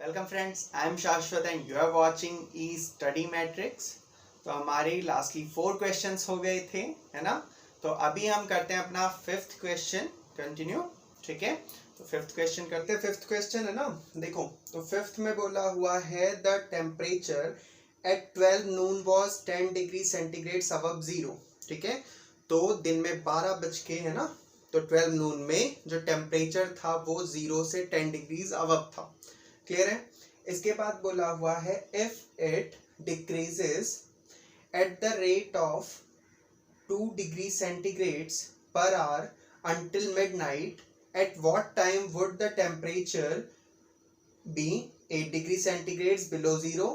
Welcome friends, I am Shashwat and you are watching E study matrix. तो हमारे lastly 4 questions हो गए थे, है ना। तो अभी हम करते हैं अपना 5th क्वेश्चन कंटिन्यू। ठीक है, तो 5th क्वेश्चन करते हैं। 5th क्वेश्चन है ना, देखो तो 5th में बोला हुआ है the temperature at 12 Noon was 10 degree centigrade above 0। ठीक है, तो दिन में 12 बज के, है ना, तो 12 नून में जो टेम्परेचर था वो 0 से 10 डिग्रीज अबव था। क्लियर है। इसके बाद बोला हुआ है if it decreases at the rate of 2 degree centigrades per hour until midnight, at what time would the temperature be 8 degree centigrades below 0?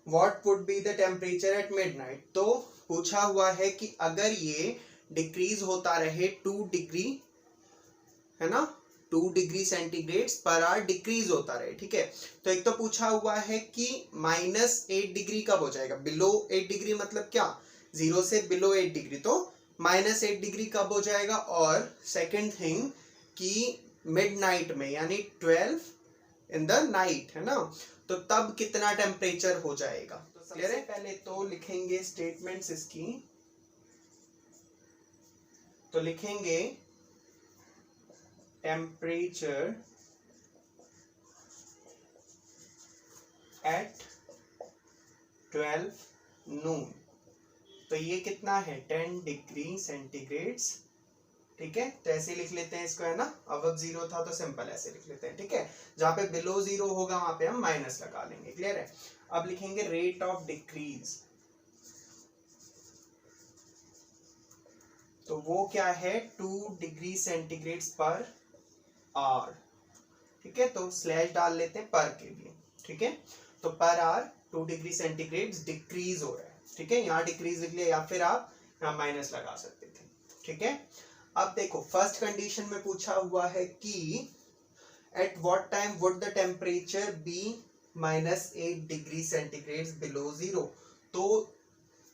What would be the temperature at midnight? तो पूछा हुआ है कि अगर ये डिक्रीज होता रहे 2 degree, है ना, 2 degree centigrade per hour decrease होता रहे। ठीक है, तो एक तो पूछा हुआ है कि -8 डिग्री कब हो जाएगा, बिलो 8 डिग्री मतलब क्या, 0 से बिलो 8 डिग्री, तो -8 डिग्री कब हो जाएगा। और सेकंड थिंग कि मिडनाइट में यानी 12 इन द नाइट, है ना, तो तब कितना टेम्परेचर हो जाएगा। तो सबसे पहले तो लिखेंगे स्टेटमेंट्स इसकी, तो लिखेंगे टेम्परेचर एट 12 नून, तो ये कितना है 10 डिग्री सेंटीग्रेड। ठीक है, तो ऐसे लिख लेते हैं इसको, है ना, अबव 0 था तो सिंपल ऐसे लिख लेते हैं। ठीक है, जहां पे बिलो 0 होगा वहां पे हम माइनस लगा लेंगे। क्लियर है। अब लिखेंगे रेट ऑफ डिक्रीज, तो वो क्या है 2 डिग्री सेंटीग्रेड पर आवर। ठीक है, तो स्लैश डाल लेते हैं पर के लिए। ठीक है, तो per hour 2 degree centigrade decrease हो रहा है। ठीक है, यहाँ डिक्रीज लिख लिया या फिर आप यहाँ माइनस लगा सकते थे। ठीक है, अब देखो फर्स्ट कंडीशन में पूछा हुआ है कि at what time would the temperature be -8 degree centigrade below 0। तो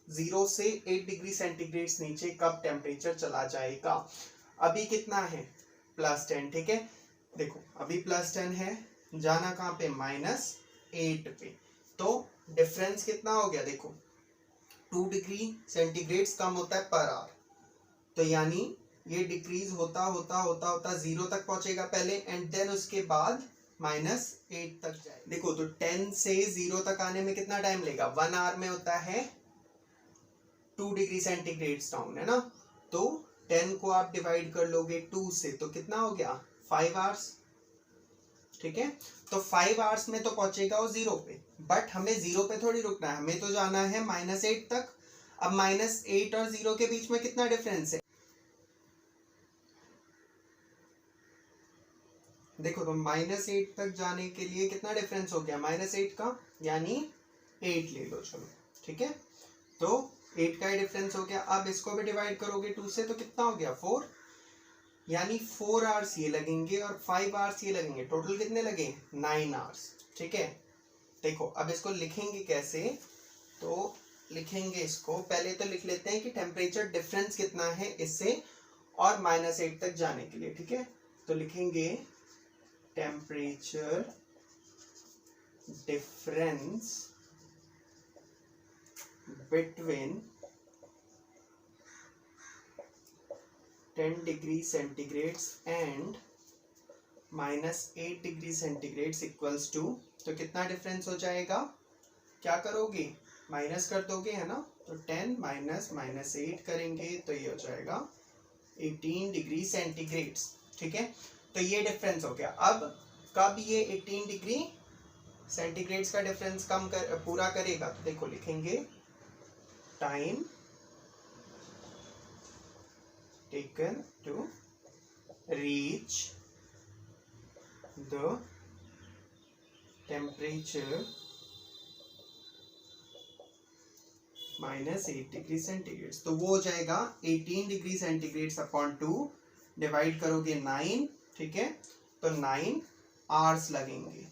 0 से 8 डिग्री सेंटीग्रेड नीचे कब टेम्परेचर चला जाएगा। अभी कितना है +10। ठीक है, देखो अभी +10 है, जाना कहाँ पे -8 पे, तो डिफरेंस कितना हो गया, देखो 2 डिग्री सेंटीग्रेड कम होता है पर आवर, तो यानी ये डिक्रीज होता होता होता होता 0 तक पहुंचेगा पहले, एंड देन उसके बाद -8 तक जाएगा। देखो तो 10 से 0 तक आने में कितना टाइम लेगा, 1 आवर में होता है 2 डिग्री सेंटीग्रेड डाउन, है ना। तो 10 को आप डिवाइड कर लोगे 2 से, तो कितना हो गया 5 आवर्स। ठीक है, तो 5 आवर्स में तो पहुंचेगा वो 0 पे, बट हमें 0 पे थोड़ी रुकना है, हमें तो जाना है -8 तक। अब -8 और 0 के बीच में कितना डिफरेंस है, देखो तो -8 तक जाने के लिए कितना डिफरेंस हो गया -8 का, यानी 8 ले लो चलो। ठीक है, तो 8 का ही डिफरेंस हो गया। अब इसको भी डिवाइड करोगे 2 से, तो कितना हो गया 4, यानी 4 आवर्स ये लगेंगे और 5 आवर्स ये लगेंगे, टोटल कितने लगे 9 आवर्स। ठीक है, देखो अब इसको लिखेंगे कैसे, तो लिखेंगे इसको पहले तो लिख लेते हैं कि टेम्परेचर डिफरेंस कितना है इससे और -8 तक जाने के लिए। ठीक है, तो लिखेंगे temperature difference between 10 degree centigrade and -8 degree centigrade equals to, तो कितना डिफरेंस हो जाएगा, क्या करोगे माइनस कर दोगे, है ना, तो 10 माइनस -8 करेंगे तो ये हो जाएगा 18 डिग्री सेंटीग्रेड। ठीक है, तो ये डिफरेंस हो गया। अब कब ये 18 डिग्री सेंटीग्रेड का डिफरेंस कम कर पूरा करेगा, तो देखो लिखेंगे time taken to reach the temperature -8 degree centigrade, तो वो हो जाएगा 18 डिग्री सेंटीग्रेड अपॉन 2, डिवाइड करोगे 9। ठीक है, तो 9 आवर्स लगेंगे।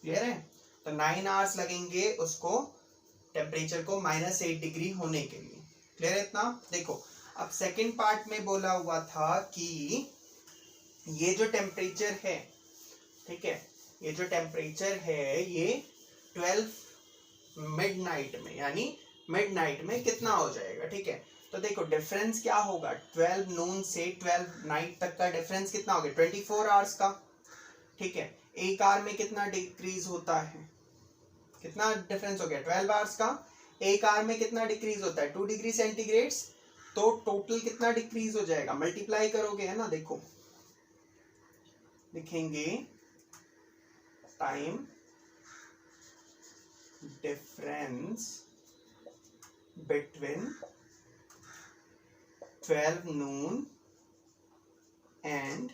क्लियर है, तो 9 आवर्स लगेंगे उसको टेम्परेचर को -8 डिग्री होने के लिए। क्लियर है इतना। देखो अब सेकंड पार्ट में बोला हुआ था कि ये जो टेम्परेचर है, ठीक है, ये जो टेम्परेचर है ये 12 मिडनाइट में, यानी मिडनाइट में कितना हो जाएगा, ठीक है। तो देखो डिफरेंस क्या होगा, 12 नून से 12 नाइट तक का डिफरेंस कितना हो गया, 24 आवर्स का, ठीक है। एक आवर में कितना डिक्रीज होता है, कितना डिफरेंस हो गया 12 आवर्स का, एक आवर में कितना डिक्रीज होता है 2 डिग्री सेंटीग्रेड्स, तो टोटल कितना डिक्रीज हो जाएगा, मल्टीप्लाई करोगे है ना, देखो लिखेंगे time difference between 12 noon and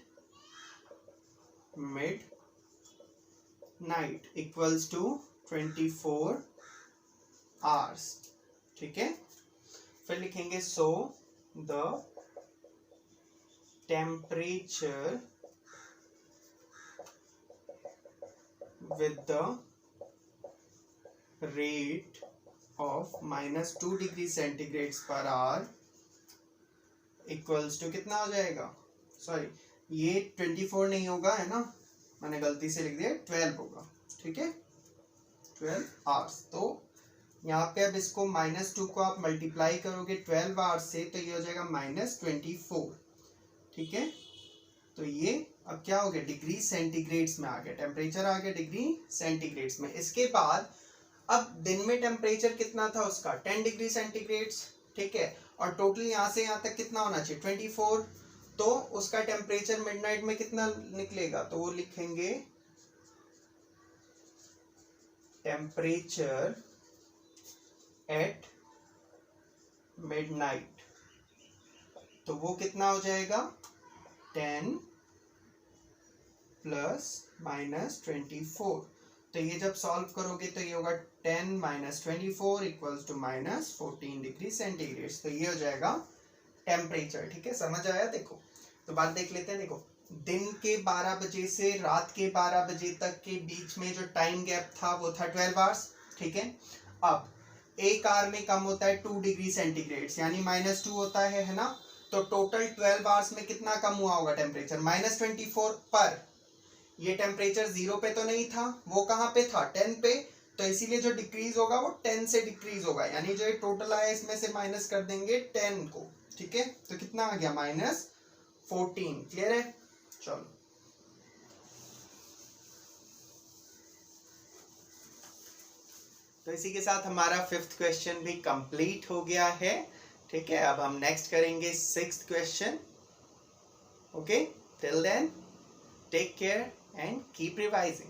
midnight equals to 24 hours, ठीक है। फिर लिखेंगे so the temperature with the rate of -2 degree centigrades per hour equals to कितना हो जाएगा, सॉरी ये 24 नहीं होगा है ना, मैंने गलती से लिख दिया 12 होगा, ठीक है, 12 आवर्स। तो यहाँ पे अब इसको -2 को आप मल्टीप्लाई करोगे 12 आवर्स से, तो ये हो जाएगा -24, ठीक है। तो ये अब क्या हो गया, डिग्री सेंटीग्रेड्स में आ गया, टेम्परेचर आ गया डिग्री सेंटीग्रेड्स में। इसके बाद अब दिन में टेम्परेचर कितना था उसका 10 डिग्री सेंटीग्रेड्स, ठीक है, और टोटल यहाँ से यहाँ तक कितना होना चाहिए 24, तो उसका टेम्परेचर मिडनाइट में कितना निकलेगा, तो वो लिखेंगे टेम्परेचर एट मिडनाइट, तो वो कितना हो जाएगा 10 प्लस -24, तो ये जब सॉल्व करोगे तो ये होगा 10 - 24 इक्वल्स टू -14 डिग्री सेंटीग्रेड, तो ये हो जाएगा टेम्परेचर, ठीक है, समझ आया। देखो तो बात देख लेते हैं, देखो दिन के 12 बजे से रात के 12 बजे तक के बीच में जो टाइम गैप था वो था 12 आवर्स, ठीक है। अब एक आवर में कम होता है 2 डिग्री सेंटीग्रेड, यानी -2 होता है ना, तो टोटल 12 आवर्स में कितना कम हुआ होगा टेम्परेचर -24, पर ये टेम्परेचर 0 पे तो नहीं था, वो कहाँ पे था 10 पे, तो इसीलिए जो डिक्रीज होगा वो 10 से डिक्रीज होगा, यानी जो ये टोटल आया इसमें से माइनस कर देंगे 10 को, ठीक है। तो कितना आ गया -14, क्लियर है। चलो तो इसी के साथ हमारा 5th क्वेश्चन भी कंप्लीट हो गया है, ठीक है। अब हम नेक्स्ट करेंगे 6th question, okay. Till then take care and keep revising.